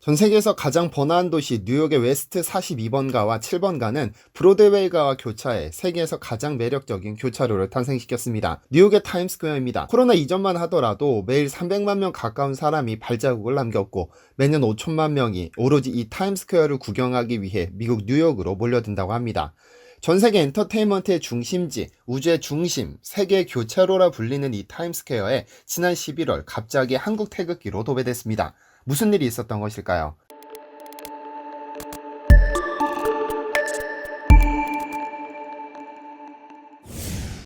전 세계에서 가장 번화한 도시 뉴욕의 웨스트 42번가와 7번가는 브로드웨이가와 교차해 세계에서 가장 매력적인 교차로를 탄생시켰습니다. 뉴욕의 타임스퀘어입니다. 코로나 이전만 하더라도 매일 300만 명 가까운 사람이 발자국을 남겼고 매년 5천만 명이 오로지 이 타임스퀘어를 구경하기 위해 미국 뉴욕으로 몰려든다고 합니다. 전 세계 엔터테인먼트의 중심지, 우주의 중심, 세계의 교차로라 불리는 이 타임스퀘어에 지난 11월 갑자기 한국 태극기로 도배됐습니다. 무슨 일이 있었던 것일까요?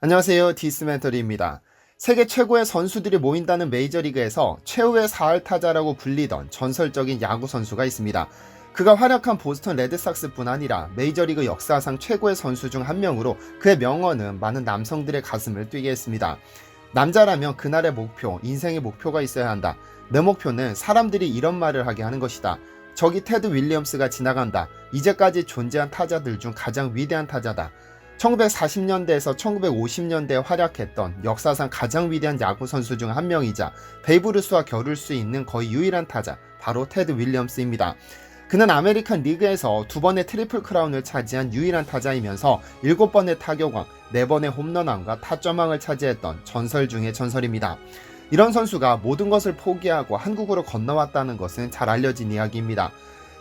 안녕하세요, 디스멘터리입니다. 세계 최고의 선수들이 모인다는 메이저리그에서 최후의 4할 타자라고 불리던 전설적인 야구 선수가 있습니다. 그가 활약한 보스턴 레드삭스뿐 아니라 메이저리그 역사상 최고의 선수 중 한 명으로 그의 명언은 많은 남성들의 가슴을 뛰게 했습니다. 남자라면 그날의 목표, 인생의 목표가 있어야 한다. 내 목표는 사람들이 이런 말을 하게 하는 것이다. 저기 테드 윌리엄스가 지나간다. 이제까지 존재한 타자들 중 가장 위대한 타자다. 1940년대에서 1950년대에 활약했던 역사상 가장 위대한 야구 선수 중 한 명이자 베이브루스와 겨룰 수 있는 거의 유일한 타자, 바로 테드 윌리엄스입니다. 그는 아메리칸 리그에서 2번의 트리플 크라운을 차지한 유일한 타자이면서 7번의 타격왕, 4번의 홈런왕과 타점왕을 차지했던 전설 중의 전설입니다. 이런 선수가 모든 것을 포기하고 한국으로 건너왔다는 것은 잘 알려진 이야기입니다.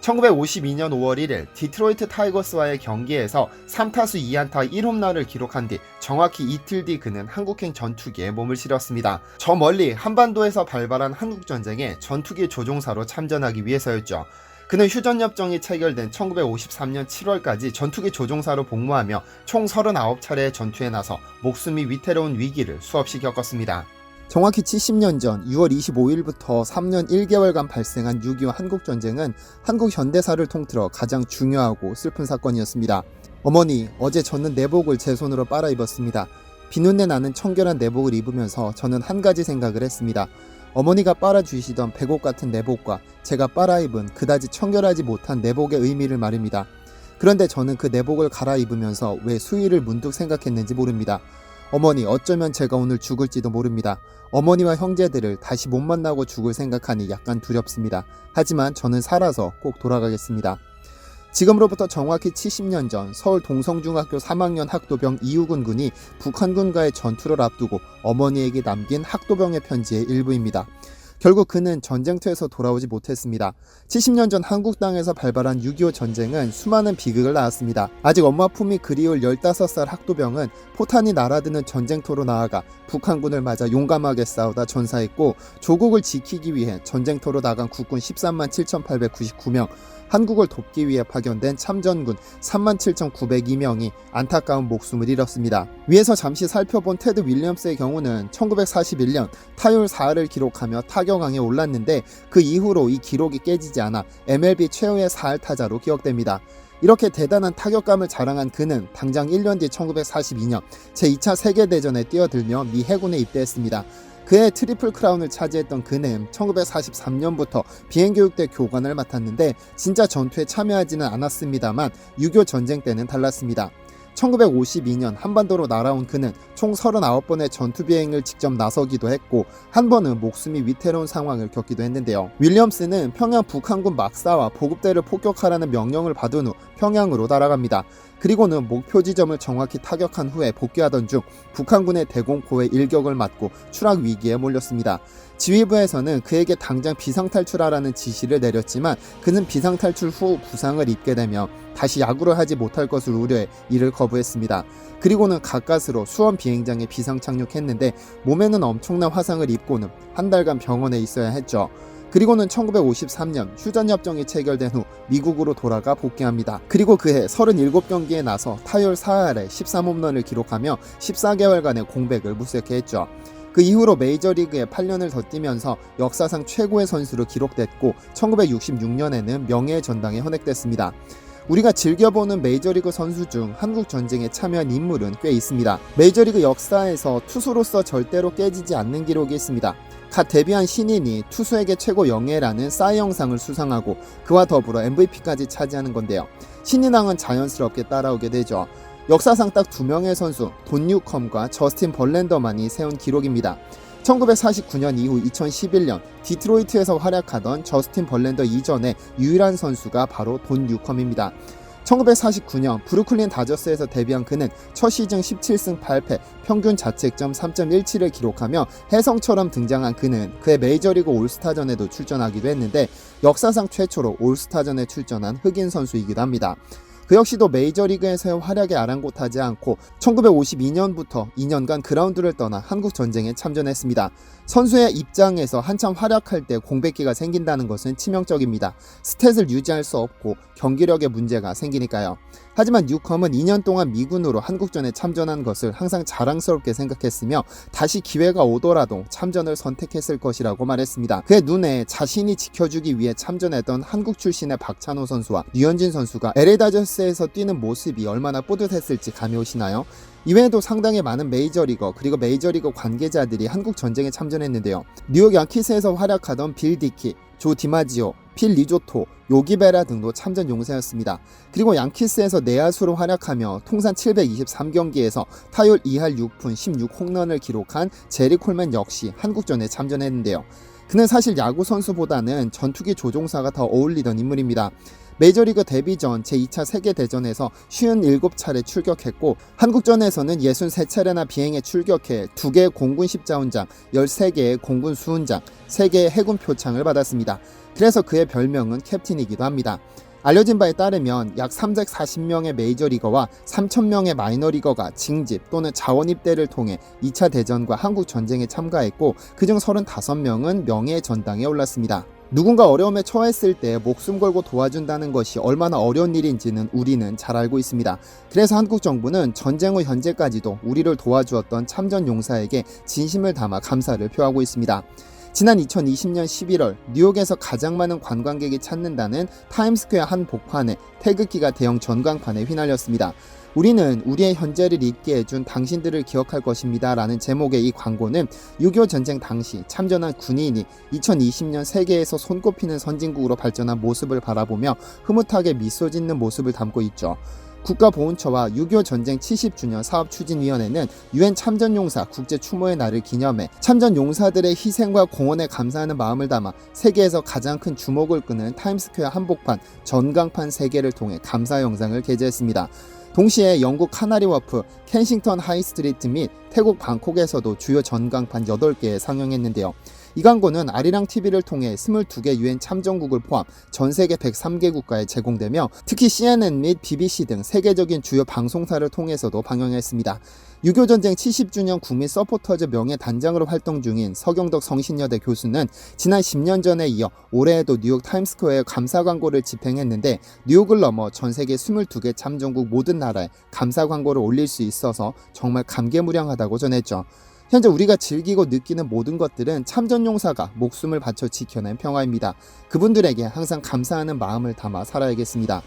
1952년 5월 1일 디트로이트 타이거스와의 경기에서 3타수 2안타 1홈런을 기록한 뒤 정확히 이틀 뒤 그는 한국행 전투기에 몸을 실었습니다. 저 멀리 한반도에서 발발한 한국전쟁에 전투기 조종사로 참전하기 위해서였죠. 그는 휴전협정이 체결된 1953년 7월까지 전투기 조종사로 복무하며 총 39차례의 전투에 나서 목숨이 위태로운 위기를 수없이 겪었습니다. 정확히 70년 전 6월 25일부터 3년 1개월간 발생한 6.25 한국전쟁은 한국 현대사를 통틀어 가장 중요하고 슬픈 사건이었습니다. 어머니, 어제 저는 내복을 제 손으로 빨아 입었습니다. 비눈내 나는 청결한 내복을 입으면서 저는 한 가지 생각을 했습니다. 어머니가 빨아주시던 백옷 같은 내복과 제가 빨아입은 그다지 청결하지 못한 내복의 의미를 말입니다. 그런데 저는 그 내복을 갈아입으면서 왜 수위를 문득 생각했는지 모릅니다. 어머니, 어쩌면 제가 오늘 죽을지도 모릅니다. 어머니와 형제들을 다시 못 만나고 죽을 생각하니 약간 두렵습니다. 하지만 저는 살아서 꼭 돌아가겠습니다. 지금으로부터 정확히 70년 전 서울 동성중학교 3학년 학도병 이우근 군이 북한군과의 전투를 앞두고 어머니에게 남긴 학도병의 편지의 일부입니다. 결국 그는 전쟁터에서 돌아오지 못했습니다. 70년 전 한국 땅에서 발발한 6.25 전쟁은 수많은 비극을 낳았습니다. 아직 엄마 품이 그리울 15살 학도병은 포탄이 날아드는 전쟁터로 나아가 북한군을 맞아 용감하게 싸우다 전사했고, 조국을 지키기 위해 전쟁터로 나간 국군 13만 7,899명, 한국을 돕기 위해 파견된 참전군 37,902명이 안타까운 목숨을 잃었습니다. 위에서 잠시 살펴본 테드 윌리엄스의 경우는 1941년 타율 4할을 기록하며 타격왕에 올랐는데 그 이후로 이 기록이 깨지지 않아 MLB 최후의 4할 타자로 기억됩니다. 이렇게 대단한 타격감을 자랑한 그는 당장 1년 뒤 1942년 제2차 세계대전에 뛰어들며 미 해군에 입대했습니다. 그해 트리플 크라운을 차지했던 그는 1943년부터 비행교육대 교관을 맡았는데 진짜 전투에 참여하지는 않았습니다만 6.25 전쟁 때는 달랐습니다. 1952년 한반도로 날아온 그는 총 39번의 전투 비행을 직접 나서기도 했고, 한 번은 목숨이 위태로운 상황을 겪기도 했는데요. 윌리엄스는 평양 북한군 막사와 보급대를 폭격하라는 명령을 받은 후 평양으로 날아갑니다. 그리고는 목표 지점을 정확히 타격한 후에 복귀하던 중 북한군의 대공포에 일격을 맞고 추락 위기에 몰렸습니다. 지휘부에서는 그에게 당장 비상탈출하라는 지시를 내렸지만 그는 비상탈출 후 부상을 입게 되며 다시 야구를 하지 못할 것을 우려해 이를 거부했습니다. 그리고는 가까스로 수원 비행장에 비상 착륙했는데 몸에는 엄청난 화상을 입고는 한 달간 병원에 있어야 했죠. 그리고는 1953년 휴전협정이 체결된 후 미국으로 돌아가 복귀합니다. 그리고 그해 37경기에 나서 타율 4할에 13홈런을 기록하며 14개월간의 공백을 무색해 했죠. 그 이후로 메이저리그에 8년을 더 뛰면서 역사상 최고의 선수로 기록됐고 1966년에는 명예의 전당에 헌액됐습니다. 우리가 즐겨보는 메이저리그 선수 중 한국전쟁에 참여한 인물은 꽤 있습니다. 메이저리그 역사에서 투수로서 절대로 깨지지 않는 기록이 있습니다. 갓 데뷔한 신인이 투수에게 최고 영예라는 싸이 영상을 수상하고 그와 더불어 MVP까지 차지하는 건데요. 신인왕은 자연스럽게 따라오게 되죠. 역사상 딱 2명의 선수 돈 뉴컴과 저스틴 벌랜더만이 세운 기록입니다. 1949년 이후 2011년 디트로이트에서 활약하던 저스틴 벌랜더 이전의 유일한 선수가 바로 돈 뉴컴입니다. 1949년 브루클린 다저스에서 데뷔한 그는 첫 시즌 17승 8패, 평균 자책점 3.17을 기록하며 혜성처럼 등장한 그는 그의 메이저리그 올스타전에도 출전하기도 했는데 역사상 최초로 올스타전에 출전한 흑인 선수이기도 합니다. 그 역시도 메이저리그에서의 활약에 아랑곳하지 않고 1952년부터 2년간 그라운드를 떠나 한국전쟁에 참전했습니다. 선수의 입장에서 한참 활약할 때 공백기가 생긴다는 것은 치명적입니다. 스탯을 유지할 수 없고 경기력에 문제가 생기니까요. 하지만 뉴컴은 2년 동안 미군으로 한국전에 참전한 것을 항상 자랑스럽게 생각했으며 다시 기회가 오더라도 참전을 선택했을 것이라고 말했습니다. 그의 눈에 자신이 지켜주기 위해 참전했던 한국 출신의 박찬호 선수와 류현진 선수가 LA 다저스에서 뛰는 모습이 얼마나 뿌듯했을지 감이 오시나요? 이외에도 상당히 많은 메이저리거 그리고 메이저리거 관계자들이 한국 전쟁에 참전했는데요. 뉴욕 양키스에서 활약하던 빌 디키, 조 디마지오, 필 리조토, 요기 베라 등도 참전 용사였습니다. 그리고 양키스에서 내야수로 활약하며 통산 723경기에서 타율 2할 6푼 16홈런을 기록한 제리 콜맨 역시 한국전에 참전했는데요. 그는 사실 야구 선수보다는 전투기 조종사가 더 어울리던 인물입니다. 메이저리그 데뷔 전 제2차 세계대전에서 57차례 출격했고 한국전에서는 63차례나 비행에 출격해 2개의 공군 십자훈장, 13개의 공군 수훈장, 3개의 해군 표창을 받았습니다. 그래서 그의 별명은 캡틴이기도 합니다. 알려진 바에 따르면 약 340명의 메이저리거와 3,000명의 마이너리거가 징집 또는 자원 입대를 통해 2차 대전과 한국전쟁에 참가했고 그중 35명은 명예의 전당에 올랐습니다. 누군가 어려움에 처했을 때 목숨 걸고 도와준다는 것이 얼마나 어려운 일인지는 우리는 잘 알고 있습니다. 그래서 한국 정부는 전쟁 후 현재까지도 우리를 도와주었던 참전 용사에게 진심을 담아 감사를 표하고 있습니다. 지난 2020년 11월 뉴욕에서 가장 많은 관광객이 찾는다는 타임스퀘어 한 복판에 태극기가 대형 전광판에 휘날렸습니다. 우리는 우리의 현재를 잊게 해준 당신들을 기억할 것입니다 라는 제목의 이 광고는 6.25 전쟁 당시 참전한 군인이 2020년 세계에서 손꼽히는 선진국으로 발전한 모습을 바라보며 흐뭇하게 미소 짓는 모습을 담고 있죠. 국가보훈처와 6.25 전쟁 70주년 사업추진위원회는 유엔 참전용사 국제추모의 날을 기념해 참전용사들의 희생과 공헌에 감사하는 마음을 담아 세계에서 가장 큰 주목을 끄는 타임스퀘어 한복판 전광판 3개를 통해 감사 영상을 게재했습니다. 동시에 영국 카나리 워프, 켄싱턴 하이스트리트 및 태국 방콕에서도 주요 전광판 8개에 상영했는데요. 이 광고는 아리랑 TV를 통해 22개 유엔 참전국을 포함 전 세계 103개 국가에 제공되며 특히 CNN 및 BBC 등 세계적인 주요 방송사를 통해서도 방영했습니다. 6.25 전쟁 70주년 국민 서포터즈 명예단장으로 활동 중인 서경덕 성신여대 교수는 지난 10년 전에 이어 올해에도 뉴욕 타임스퀘어에 감사 광고를 집행했는데 뉴욕을 넘어 전 세계 22개 참전국 모든 나라에 감사 광고를 올릴 수 있어서 정말 감개무량하다고 전했죠. 현재 우리가 즐기고 느끼는 모든 것들은 참전용사가 목숨을 바쳐 지켜낸 평화입니다. 그분들에게 항상 감사하는 마음을 담아 살아야겠습니다.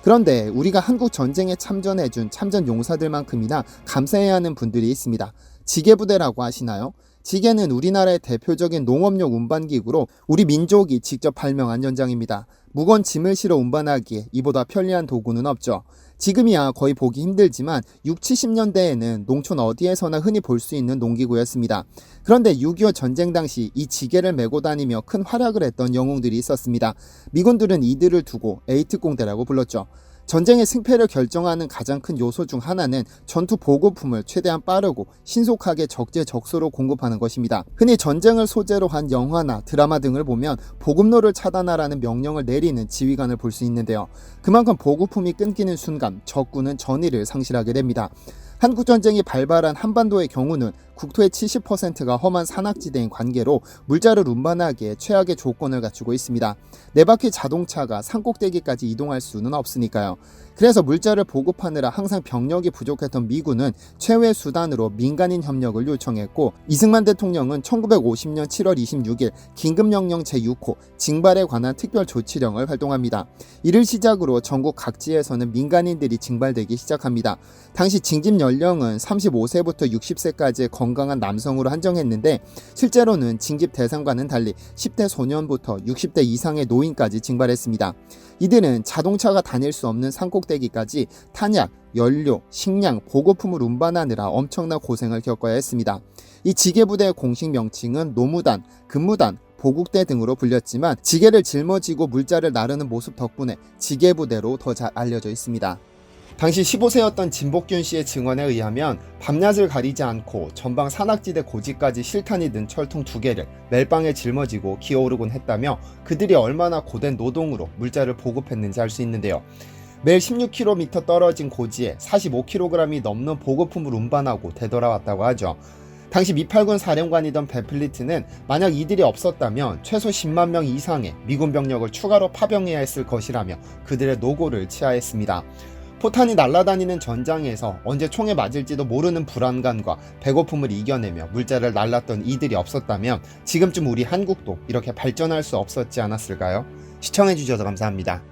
그런데 우리가 한국 전쟁에 참전해준 참전용사들만큼이나 감사해야 하는 분들이 있습니다. 지게부대라고 아시나요? 지게는 우리나라의 대표적인 농업용 운반기구로 우리 민족이 직접 발명한 연장입니다. 무거운 짐을 실어 운반하기에 이보다 편리한 도구는 없죠. 지금이야 거의 보기 힘들지만 6, 70년대에는 농촌 어디에서나 흔히 볼 수 있는 농기구였습니다. 그런데 6.25 전쟁 당시 이 지게를 메고 다니며 큰 활약을 했던 영웅들이 있었습니다. 미군들은 이들을 두고 에이트공대라고 불렀죠. 전쟁의 승패를 결정하는 가장 큰 요소 중 하나는 전투 보급품을 최대한 빠르고 신속하게 적재적소로 공급하는 것입니다. 흔히 전쟁을 소재로 한 영화나 드라마 등을 보면 보급로를 차단하라는 명령을 내리는 지휘관을 볼 수 있는데요. 그만큼 보급품이 끊기는 순간 적군은 전의를 상실하게 됩니다. 한국전쟁이 발발한 한반도의 경우는 국토의 70%가 험한 산악지대인 관계로 물자를 운반하기에 최악의 조건을 갖추고 있습니다. 4바퀴 자동차가 산꼭대기까지 이동할 수는 없으니까요. 그래서 물자를 보급하느라 항상 병력이 부족했던 미군은 최후의 수단으로 민간인 협력을 요청했고 이승만 대통령은 1950년 7월 26일 긴급명령 제6호 징발에 관한 특별조치령을 발동합니다. 이를 시작으로 전국 각지에서는 민간인들이 징발되기 시작합니다. 당시 징집 연령은 35세부터 60세까지의 건강한 남성으로 한정했는데 실제로는 징집 대상과는 달리 10대 소년부터 60대 이상의 노인까지 징발했습니다. 이들은 자동차가 다닐 수 없는 산꼭대기 회복되기까지 탄약, 연료, 식량, 보급품을 운반하느라 엄청난 고생을 겪어야 했습니다. 이 지게부대의 공식 명칭은 노무단, 근무단, 보국대 등으로 불렸지만 지게를 짊어지고 물자를 나르는 모습 덕분에 지게부대로 더 잘 알려져 있습니다. 당시 15세였던 진복균 씨의 증언에 의하면 밤낮을 가리지 않고 전방 산악지대 고지까지 실탄이 든 철통 2개를 멜빵에 짊어지고 기어오르곤 했다며 그들이 얼마나 고된 노동으로 물자를 보급했는지 알 수 있는데요. 매일 16km 떨어진 고지에 45kg이 넘는 보급품을 운반하고 되돌아왔다고 하죠. 당시 미팔군 사령관이던 베플리트는 만약 이들이 없었다면 최소 10만 명 이상의 미군 병력을 추가로 파병해야 했을 것이라며 그들의 노고를 치하했습니다. 포탄이 날아다니는 전장에서 언제 총에 맞을지도 모르는 불안감과 배고픔을 이겨내며 물자를 날랐던 이들이 없었다면 지금쯤 우리 한국도 이렇게 발전할 수 없었지 않았을까요? 시청해주셔서 감사합니다.